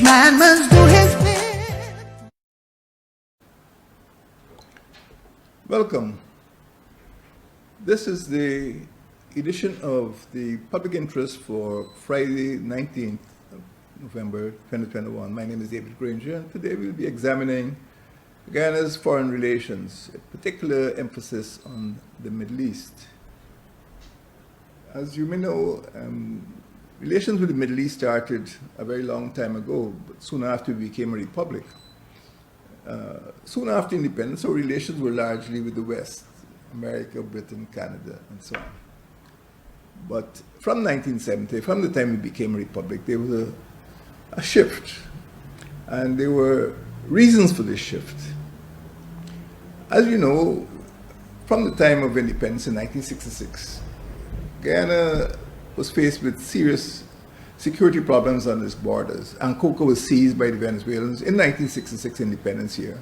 man must do his bit. Welcome. This is the edition of the public interest for Friday, 19th of November 2021. My name is David Granger, and today we'll be examining Guyana's foreign relations, a particular emphasis on the Middle East. As you may know, relations with the Middle East started a very long time ago, but soon after we became a republic. Soon after independence, our relations were largely with the West, America, Britain, Canada, and so on. But from 1970, from the time we became a republic, there was a shift, and there were reasons for this shift. As you know, from the time of independence in 1966, Guyana was faced with serious security problems on its borders. Ancoca was seized by the Venezuelans in 1966 independence year.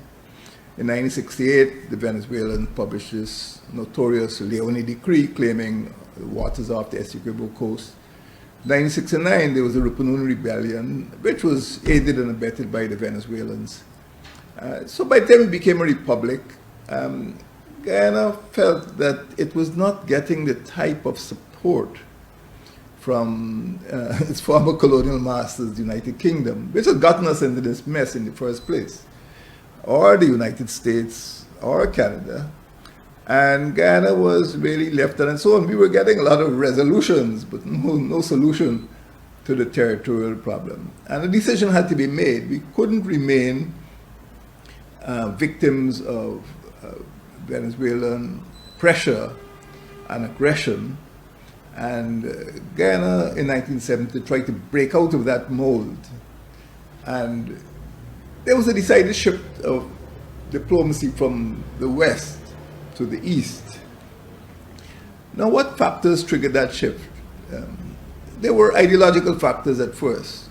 In 1968, the Venezuelans published this notorious Leone Decree claiming the waters off the Essequibo coast. In 1969, there was the Rupununi Rebellion, which was aided and abetted by the Venezuelans. So by the time we became a republic, Guyana felt that it was not getting the type of support from its former colonial masters, the United Kingdom, which had gotten us into this mess in the first place, or the United States, or Canada. And Guyana was really left on its own. We were getting a lot of resolutions, but no solution to the territorial problem. And a decision had to be made. We couldn't remain victims of Venezuelan pressure and aggression. And Guyana in 1970 tried to break out of that mold. And there was a decided shift of diplomacy from the West to the East. Now, what factors triggered that shift? There were ideological factors at first.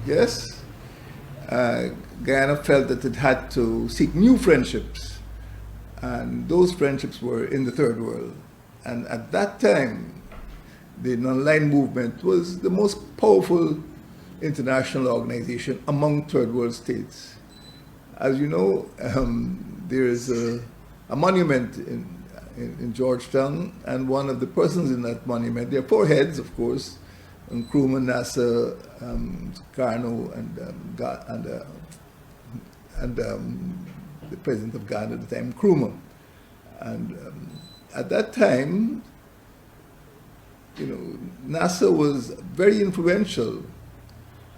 Yes, Guyana felt that it had to seek new friendships, and those friendships were in the Third World. And at that time, the non-aligned movement was the most powerful international organization among Third World states. As you know, there is a monument in Georgetown, and one of the persons in that monument, there are four heads, of course, Nkrumah, Nasser, Sukarno, and the president of Ghana at the time, Nkrumah. And at that time, you know, Nasser was very influential,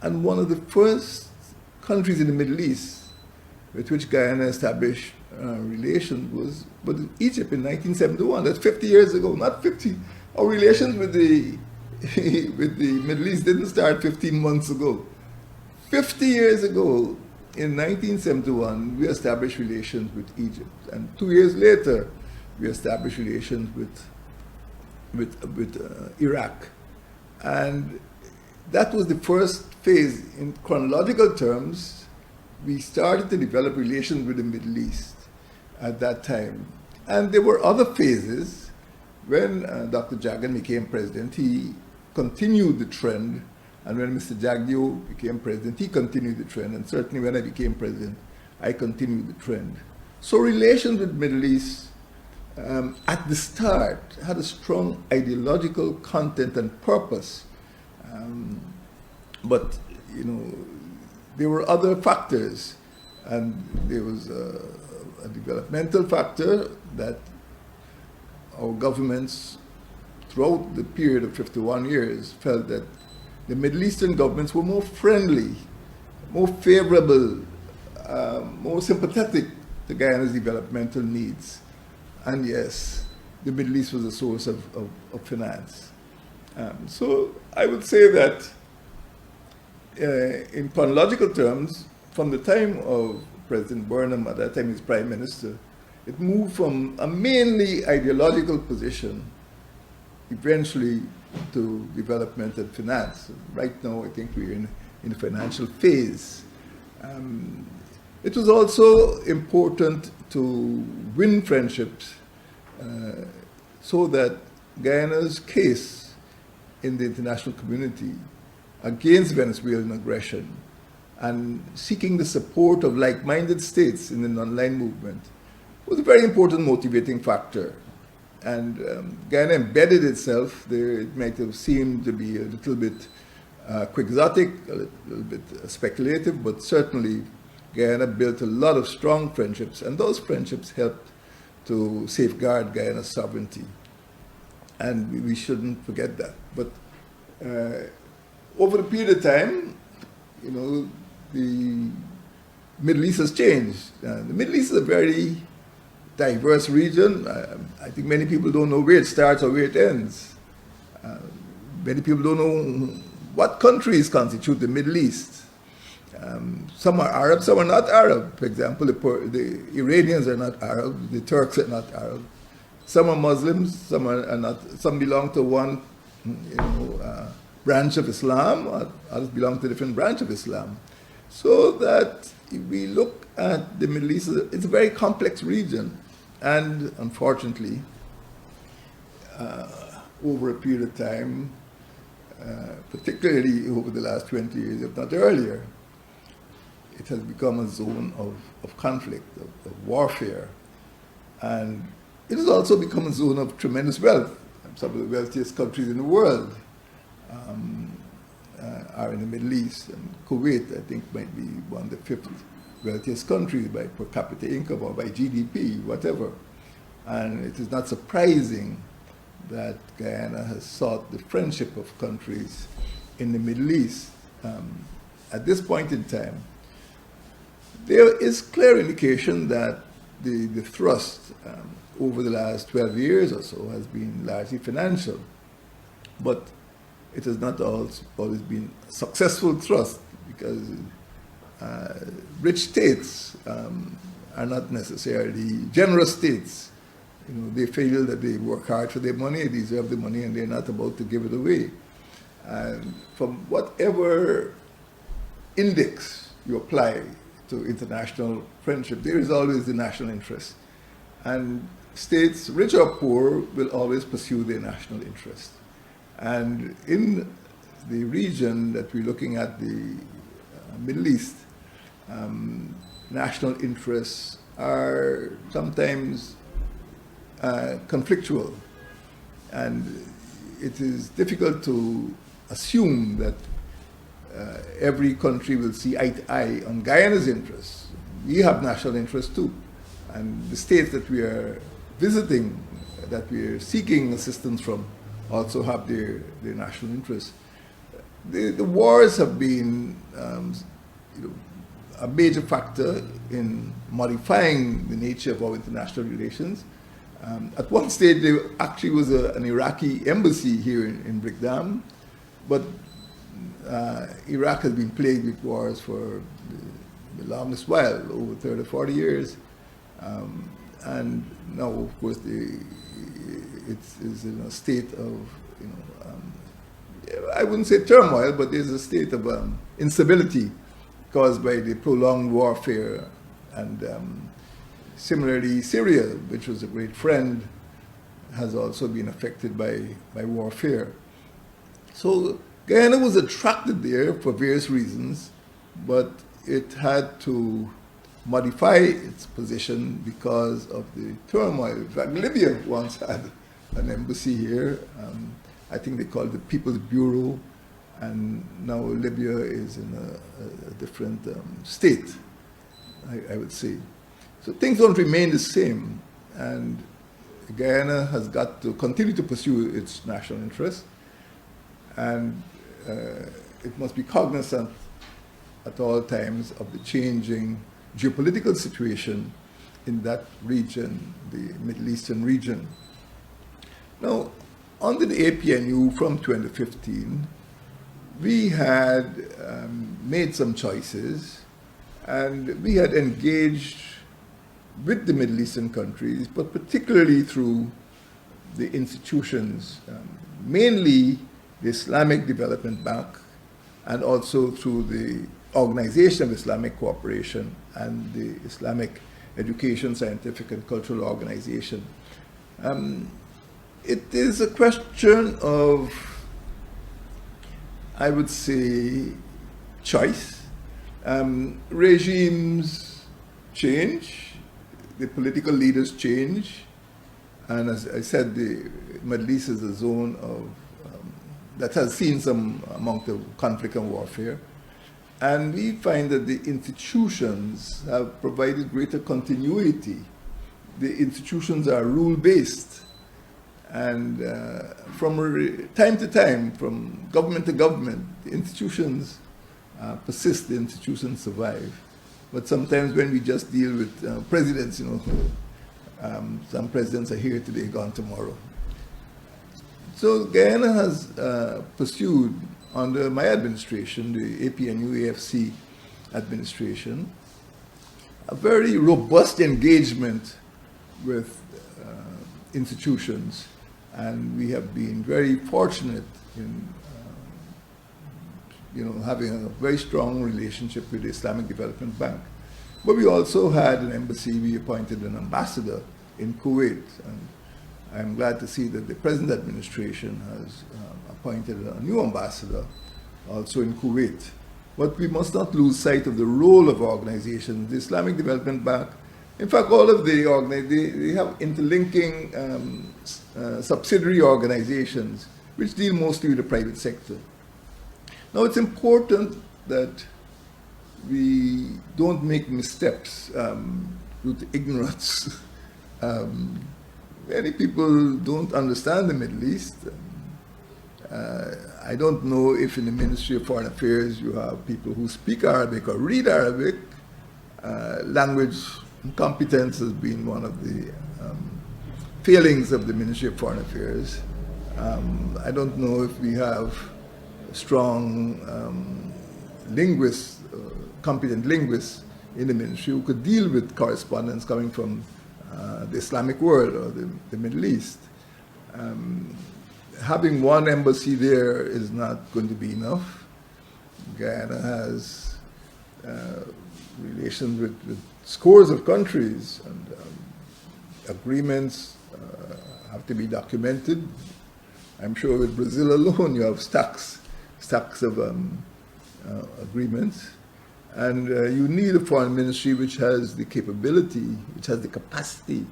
and one of the first countries in the Middle East with which Guyana established relations was Egypt in 1971. That's 50 years ago, not 50. Our relations with the with the Middle East didn't start 15 months ago. 50 years ago, in 1971, we established relations with Egypt, and 2 years later, we established relations with Iraq. And that was the first phase. In chronological terms, we started to develop relations with the Middle East at that time. And there were other phases. When Dr. Jagan became president, he continued the trend. And when Mr. Jagdeo became president, he continued the trend. And certainly when I became president, I continued the trend. So relations with the Middle East at the start had a strong ideological content and purpose. But, you know, there were other factors, and there was a developmental factor that our governments throughout the period of 51 years felt that the Middle Eastern governments were more friendly, more favorable, more sympathetic to Guyana's developmental needs. And yes, the Middle East was a source of finance. So I would say that in chronological terms, from the time of President Burnham, at that time he was Prime Minister, it moved from a mainly ideological position eventually to development and finance. Right now, I think we're in a financial phase. It was also important to win friendships so that Guyana's case in the international community against Venezuelan aggression and seeking the support of like-minded states in the non-aligned movement was a very important motivating factor. And Guyana embedded itself there. It might have seemed to be a little bit quixotic, a little bit speculative, but certainly Guyana built a lot of strong friendships, and those friendships helped to safeguard Guyana's sovereignty. And we shouldn't forget that. But over a period of time, the Middle East has changed. The Middle East is a very diverse region. I think many people don't know where it starts or where it ends. Many people don't know what countries constitute the Middle East. Some are Arab, some are not Arab. For example, the Iranians are not Arab, the Turks are not Arab. Some are Muslims, some are not. Some belong to one, branch of Islam, others belong to a different branch of Islam. So that if we look at the Middle East, it's a very complex region. And unfortunately, over a period of time, particularly over the last 20 years, if not earlier, it has become a zone of conflict, of warfare. And it has also become a zone of tremendous wealth. Some of the wealthiest countries in the world are in the Middle East. And Kuwait, I think, might be one of the fifth wealthiest countries by per capita income or by GDP, whatever. And it is not surprising that Guyana has sought the friendship of countries in the Middle East. At this point in time, there is clear indication that the thrust over the last 12 years or so has been largely financial. But it has not always been a successful thrust, because rich states are not necessarily generous states. They feel that they work hard for their money, they deserve the money, and they're not about to give it away. And from whatever index you apply to international friendship, there is always the national interest. And states, rich or poor, will always pursue their national interest. And in the region that we're looking at, the Middle East, national interests are sometimes conflictual. And it is difficult to assume that every country will see eye to eye on Guyana's interests. We have national interests too. And the states that we are visiting, that we are seeking assistance from, also have their national interests. The wars have been a major factor in modifying the nature of our international relations. At one stage, there actually was an Iraqi embassy here in Brigadier, but Iraq has been plagued with wars for the longest while, over 30 or 40 years. And now, of course, it's in a state of, I wouldn't say turmoil, but there's a state of instability caused by the prolonged warfare. And similarly, Syria, which was a great friend, has also been affected by warfare. So Guyana was attracted there for various reasons, but it had to modify its position because of the turmoil. In fact, Libya once had an embassy here. I think they called it the People's Bureau, and now Libya is in a different state, I would say. So things don't remain the same, and Guyana has got to continue to pursue its national interests, and it must be cognizant at all times of the changing geopolitical situation in that region, the Middle Eastern region. Now, under the APNU from 2015, we had made some choices, and we had engaged with the Middle Eastern countries, but particularly through the institutions, mainly the Islamic Development Bank, and also through the Organization of Islamic Cooperation and the Islamic Education, Scientific and Cultural Organization. It is a question of, I would say, choice. Regimes change, the political leaders change, and as I said, the Middle East is a zone of that has seen some amount of conflict and warfare. And we find that the institutions have provided greater continuity. The institutions are rule-based. And from time to time, from government to government, the institutions persist, the institutions survive. But sometimes when we just deal with presidents, you know, some presidents are here today, gone tomorrow. So Guyana has pursued, under my administration, the APNU-AFC administration, a very robust engagement with institutions, and we have been very fortunate in having a very strong relationship with the Islamic Development Bank. But we also had an embassy. We appointed an ambassador in Kuwait, and I'm glad to see that the present administration has appointed a new ambassador also in Kuwait. But we must not lose sight of the role of organizations. The Islamic Development Bank, in fact, all of the they have interlinking subsidiary organizations which deal mostly with the private sector. Now, it's important that we don't make missteps due to ignorance. Many people don't understand the Middle East. I don't know if in the Ministry of Foreign Affairs you have people who speak Arabic or read Arabic. Language competence has been one of the failings of the Ministry of Foreign Affairs. I don't know if we have strong linguists, competent linguists in the ministry who could deal with correspondence coming from the Islamic world or the Middle East. Having one embassy there is not going to be enough. Guyana has relations with scores of countries, and agreements have to be documented. I'm sure with Brazil alone you have stacks of agreements. And you need a foreign ministry which has the capability, which has the capacity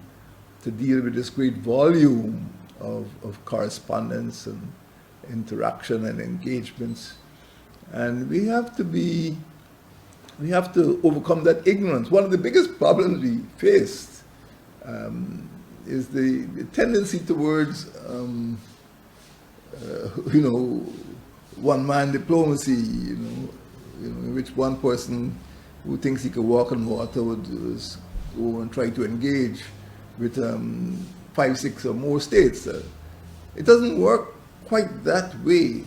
to deal with this great volume of correspondence and interaction and engagements. And we have to overcome that ignorance. One of the biggest problems we faced is the tendency towards, one-man diplomacy, in which one person who thinks he can walk on water would go and try to engage with 5, 6 or more states. It doesn't work quite that way,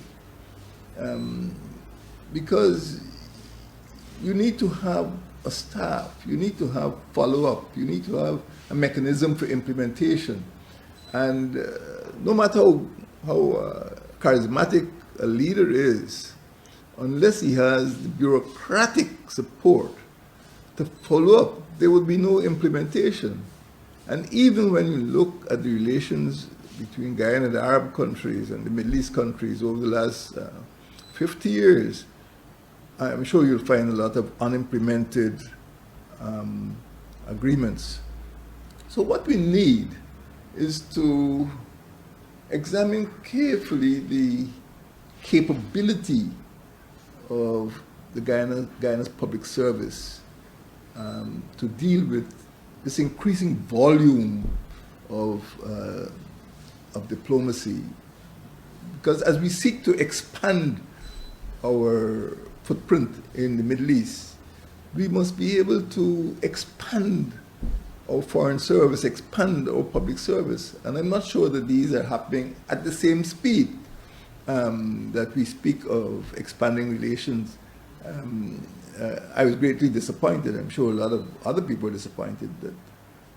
because you need to have a staff, you need to have follow-up, you need to have a mechanism for implementation. And no matter how charismatic a leader is, unless he has the bureaucratic support to follow up, there would be no implementation. And even when you look at the relations between Guyana and the Arab countries and the Middle East countries over the last 50 years, I'm sure you'll find a lot of unimplemented agreements. So what we need is to examine carefully the capability of the Guyana's public service to deal with this increasing volume of diplomacy. Because as we seek to expand our footprint in the Middle East, we must be able to expand our foreign service, expand our public service. And I'm not sure that these are happening at the same speed that we speak of expanding relations. I was greatly disappointed. I'm sure a lot of other people are disappointed that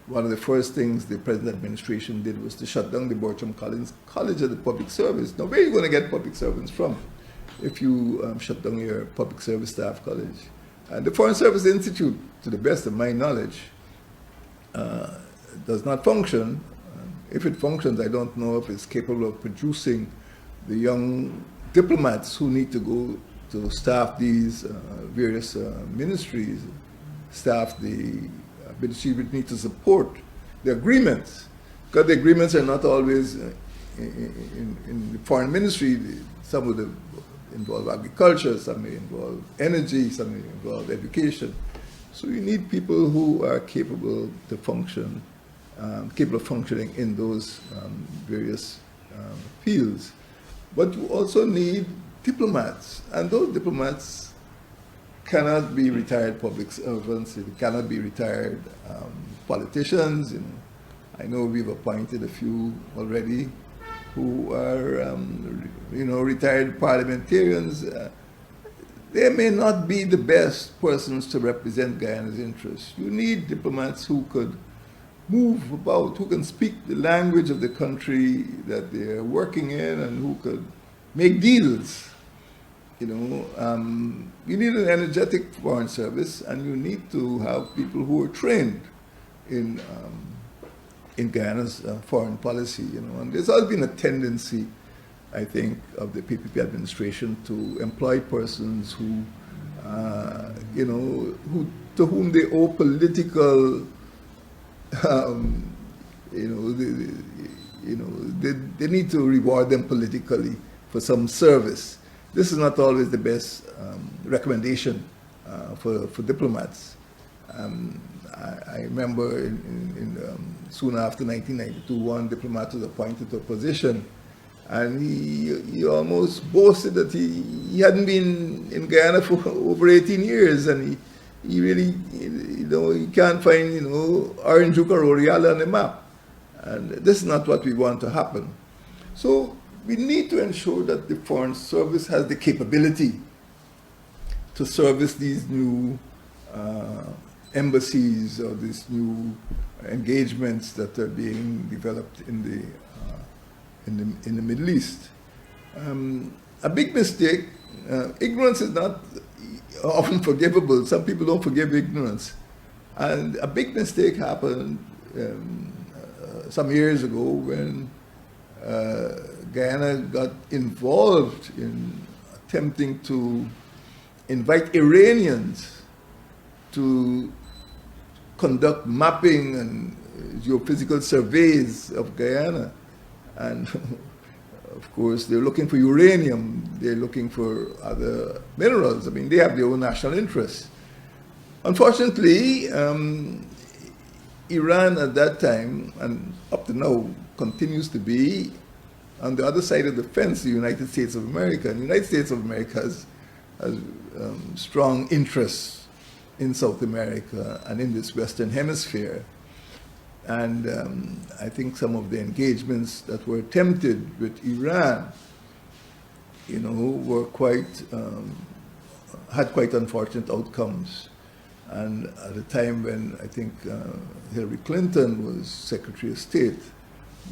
one of the first things the present administration did was to shut down the Bertram Collins College of the Public Service. Now, where are you going to get public servants from if you shut down your public service staff college? And the Foreign Service Institute, to the best of my knowledge, does not function. If it functions, I don't know if it's capable of producing the young diplomats who need to go to staff these various ministries, staff the ministries which need to support the agreements, because the agreements are not always in the foreign ministry. Some of them involve agriculture, some may involve energy, some may involve education. So you need people who are capable to function, capable of functioning in those various fields. But you also need diplomats, and those diplomats cannot be retired public servants, they cannot be retired politicians. You know, I know we've appointed a few already who are, retired parliamentarians. They may not be the best persons to represent Guyana's interests. You need diplomats who could move about, who can speak the language of the country that they're working in, and who could make deals. You know, you need an energetic foreign service, and you need to have people who are trained in Guyana's foreign policy. You know, and there's always been a tendency, I think, of the PPP administration to employ persons who, to whom they owe political. They need to reward them politically for some service. This is not always the best recommendation for diplomats. I remember soon after 1992, one diplomat was appointed to a position, and he almost boasted that he hadn't been in Guyana for over 18 years, and he really, you can't find, Orange or Royale on the map. And this is not what we want to happen. So we need to ensure that the Foreign Service has the capability to service these new embassies or these new engagements that are being developed in the Middle East. A big mistake, ignorance is not often forgivable. Some people don't forgive ignorance. And a big mistake happened some years ago when Guyana got involved in attempting to invite Iranians to conduct mapping and geophysical surveys of Guyana. And of course, they're looking for uranium, they're looking for other minerals. I mean, they have their own national interests. Unfortunately, Iran at that time, and up to now, continues to be on the other side of the fence, the United States of America. And the United States of America has strong interests in South America and in this Western Hemisphere. And I think some of the engagements that were attempted with Iran, were had quite unfortunate outcomes. And at a time when I think Hillary Clinton was Secretary of State,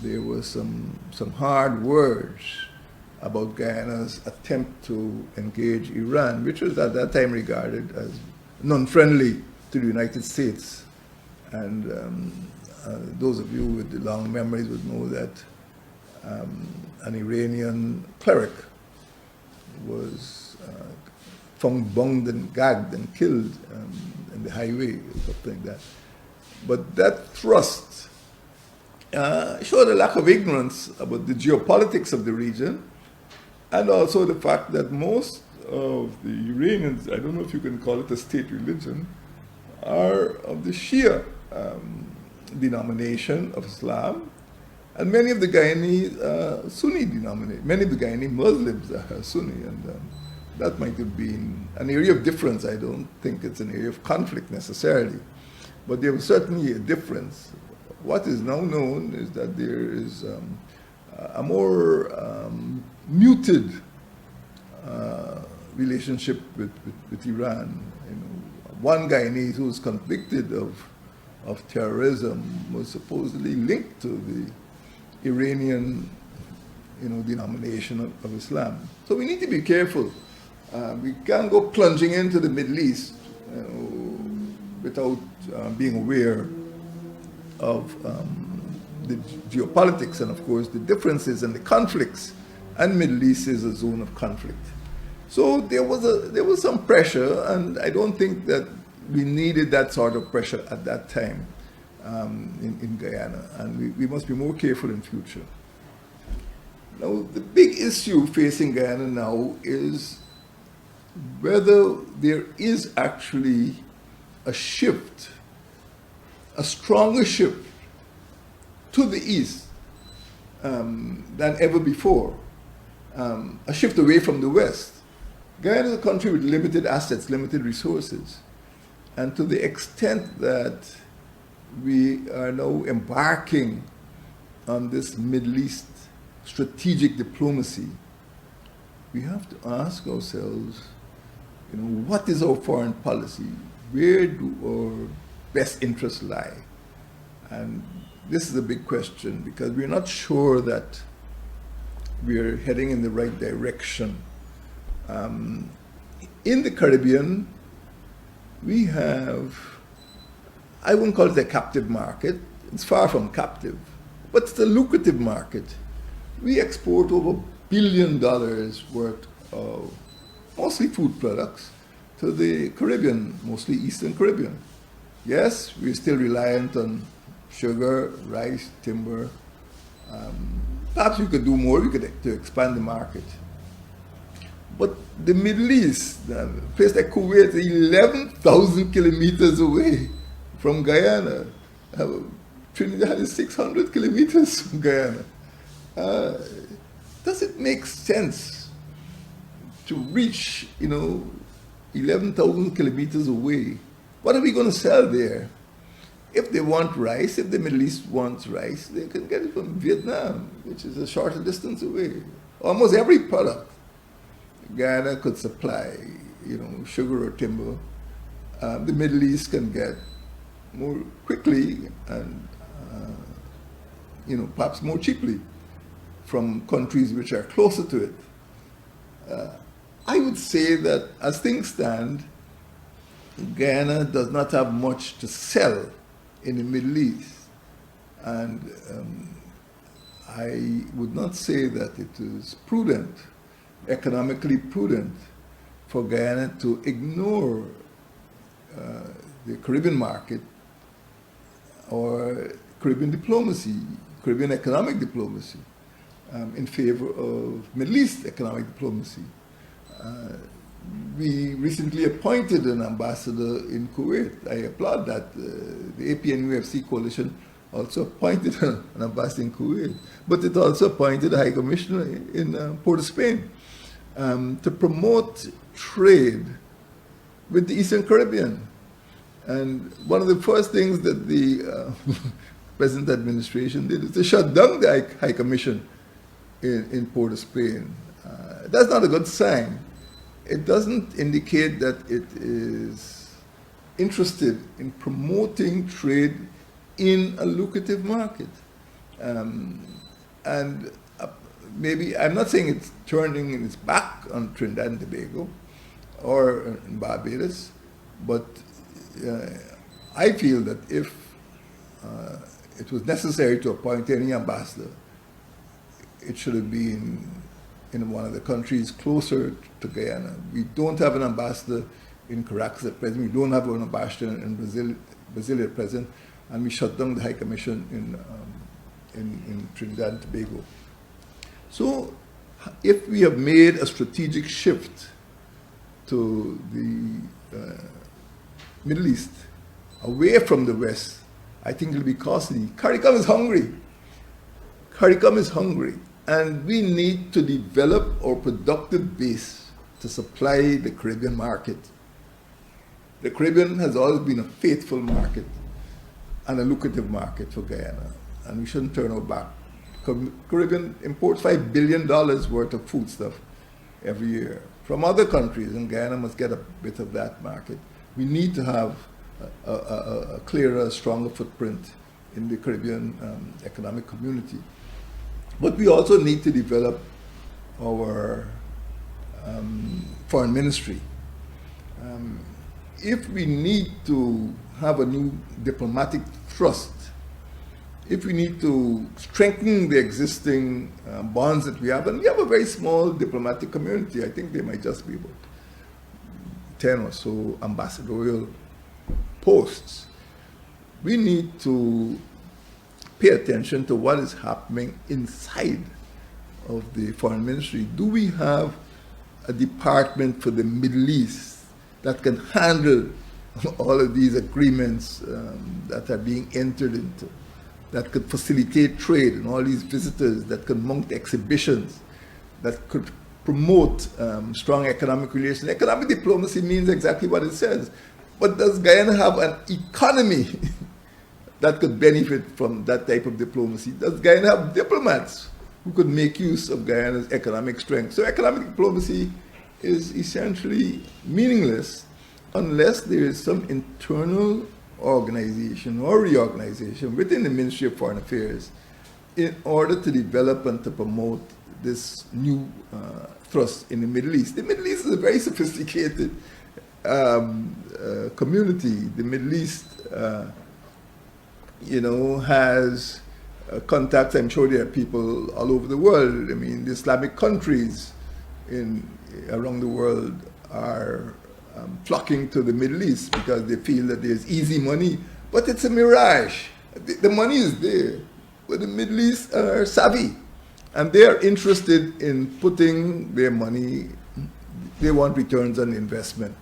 there was some hard words about Guyana's attempt to engage Iran, which was at that time regarded as non-friendly to the United States. And those of you with the long memories would know that an Iranian cleric was found bound and gagged and killed in the highway, or something like that. But that thrust showed a lack of ignorance about the geopolitics of the region, and also the fact that most of the Iranians, I don't know if you can call it a state religion, are of the Shia denomination of Islam, and many of the Guyanese Sunni denomination, many of the Guyanese Muslims are Sunni, and that might have been an area of difference. I don't think it's an area of conflict necessarily, but there was certainly a difference. What is now known is that there is a more muted relationship with Iran. One Guyanese who was convicted of terrorism was supposedly linked to the Iranian, denomination of Islam. So we need to be careful. We can't go plunging into the Middle East without being aware of the geopolitics and, of course, the differences and the conflicts. And Middle East is a zone of conflict. So there was some pressure, and I don't think that we needed that sort of pressure at that time in Guyana, and we must be more careful in future. Now, the big issue facing Guyana now is whether there is actually a shift, a stronger shift to the east than ever before, a shift away from the west. Guyana is a country with limited assets, limited resources, and to the extent that we are now embarking on this Middle East strategic diplomacy, we have to ask ourselves, what is our foreign policy? Where do our best interests lie? And this is a big question because we're not sure that we're heading in the right direction. In the Caribbean, we have, I wouldn't call it a captive market. It's far from captive, but it's a lucrative market. We export over $1 billion worth of mostly food products to the Caribbean, mostly Eastern Caribbean. Yes, we're still reliant on sugar, rice, timber. Perhaps we could do more, to expand the market. But the Middle East, a place like Kuwait, 11,000 kilometers away from Guyana. Trinidad is 600 kilometers from Guyana. Does it make sense to reach, 11,000 kilometers away? What are we going to sell there? If they want rice, if the Middle East wants rice, they can get it from Vietnam, which is a shorter distance away. Almost every product Guyana could supply, sugar or timber, the Middle East can get more quickly and, perhaps more cheaply from countries which are closer to it. I would say that as things stand, Guyana does not have much to sell in the Middle East. And I would not say that it is prudent, economically prudent, for Guyana to ignore the Caribbean market or Caribbean diplomacy, Caribbean economic diplomacy, in favor of Middle East economic diplomacy. We recently appointed an ambassador in Kuwait. I applaud that. The APN-UFC coalition also appointed an ambassador in Kuwait, but it also appointed a high commissioner in Port of Spain to promote trade with the Eastern Caribbean. And one of the first things that the present administration did is to shut down the High Commission in Port of Spain. That's not a good sign. It doesn't indicate that it is interested in promoting trade in a lucrative market. And maybe, I'm not saying it's turning its back on Trinidad and Tobago or in Barbados, but I feel that if it was necessary to appoint any ambassador, it should have been in one of the countries closer to Guyana. We don't have an ambassador in Caracas at present. We don't have an ambassador in Brazil at present, and we shut down the High Commission in Trinidad and Tobago. So, if we have made a strategic shift to the Middle East, away from the West, I think it'll be costly. CARICOM is hungry. CARICOM is hungry. And we need to develop our productive base to supply the Caribbean market. The Caribbean has always been a faithful market and a lucrative market for Guyana, and we shouldn't turn our back. Caribbean imports $5 billion worth of foodstuff every year from other countries, and Guyana must get a bit of that market. We need to have a clearer, stronger footprint in the Caribbean economic community. But we also need to develop our foreign ministry. If we need to have a new diplomatic thrust if we need to strengthen the existing bonds that we have, and we have a very small diplomatic community, I think they might just be about 10 or so ambassadorial posts. We need to pay attention to what is happening inside of the foreign ministry. Do we have a department for the Middle East that can handle all of these agreements that are being entered into, that could facilitate trade and all these visitors, that could mount exhibitions, that could promote strong economic relations? Economic diplomacy means exactly what it says. But does Guyana have an economy that could benefit from that type of diplomacy? Does Guyana have diplomats who could make use of Guyana's economic strength? So economic diplomacy is essentially meaningless unless there is some internal organization or reorganization within the Ministry of Foreign Affairs in order to develop and to promote this new thrust in the Middle East. The Middle East is a very sophisticated community. The Middle East, has contacts. I'm sure there are people all over the world. I mean, the Islamic countries around the world are flocking to the Middle East because they feel that there's easy money, but it's a mirage. The money is there, but the Middle East are savvy, and they are interested in putting their money. They want returns on the investment.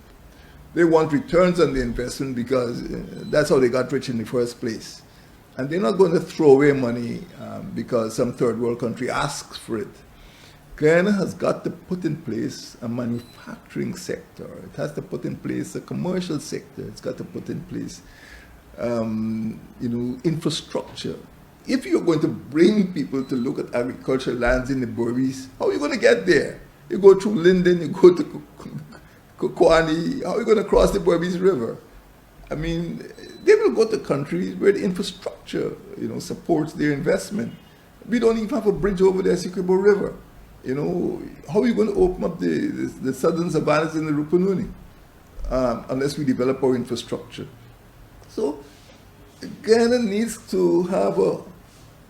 They want returns on the investment because that's how they got rich in the first place. And they're not going to throw away money because some third world country asks for it. Guyana has got to put in place a manufacturing sector. It has to put in place a commercial sector. It's got to put in place, infrastructure. If you're going to bring people to look at agricultural lands in the Berbice, how are you going to get there? You go through Linden, you go to Kwani, how are you going to cross the Berbice River? I mean, they will go to countries where the infrastructure, supports their investment. We don't even have a bridge over the Essequibo River. How are you going to open up the southern savannas in the Rupununi unless we develop our infrastructure? So Guyana needs to have a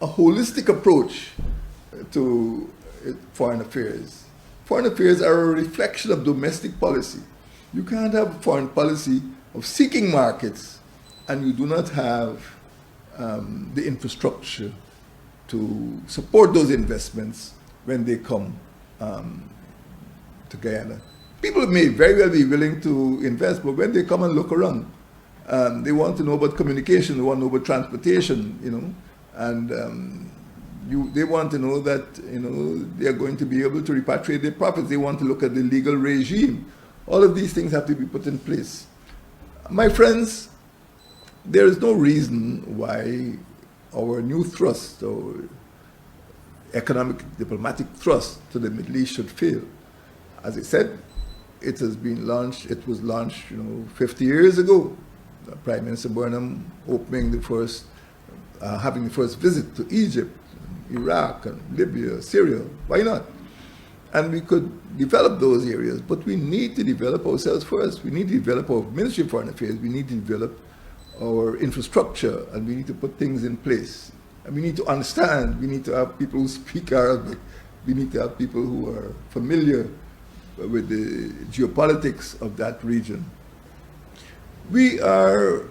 holistic approach to foreign affairs. Foreign affairs are a reflection of domestic policy. You can't have a foreign policy of seeking markets and you do not have the infrastructure to support those investments when they come to Guyana. People may very well be willing to invest, but when they come and look around, they want to know about communication, they want to know about transportation, and they want to know that they are going to be able to repatriate their profits. They want to look at the legal regime. All of these things have to be put in place. My friends, there is no reason why our new thrust, or economic diplomatic thrust to the Middle East should fail. As I said, it has been launched, it was launched 50 years ago. Prime Minister Burnham having the first visit to Egypt, Iraq, and Libya, Syria. Why not? And we could develop those areas, but we need to develop ourselves first. We need to develop our Ministry of Foreign Affairs, we need to develop our infrastructure, and we need to put things in place. And we need to understand, we need to have people who speak Arabic, we need to have people who are familiar with the geopolitics of that region. We are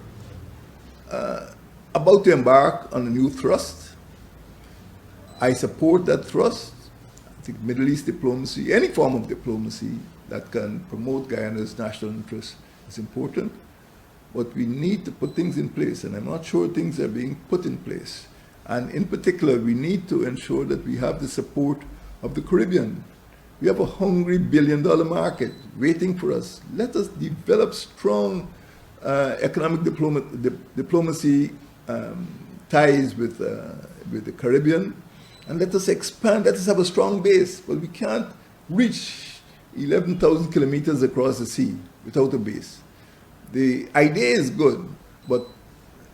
about to embark on a new thrust. I support that thrust. I think Middle East diplomacy, any form of diplomacy that can promote Guyana's national interest is important. But we need to put things in place, and I'm not sure things are being put in place. And in particular, we need to ensure that we have the support of the Caribbean. We have a hungry billion-dollar market waiting for us. Let us develop strong economic diplomacy ties with the Caribbean, and let us expand. Let us have a strong base. But we can't reach 11,000 kilometers across the sea without a base. The idea is good, but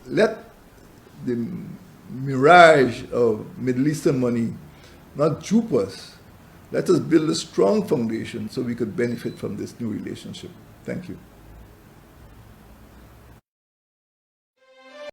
let the mirage of Middle Eastern money not dupe us. Let us build a strong foundation so we could benefit from this new relationship. Thank you.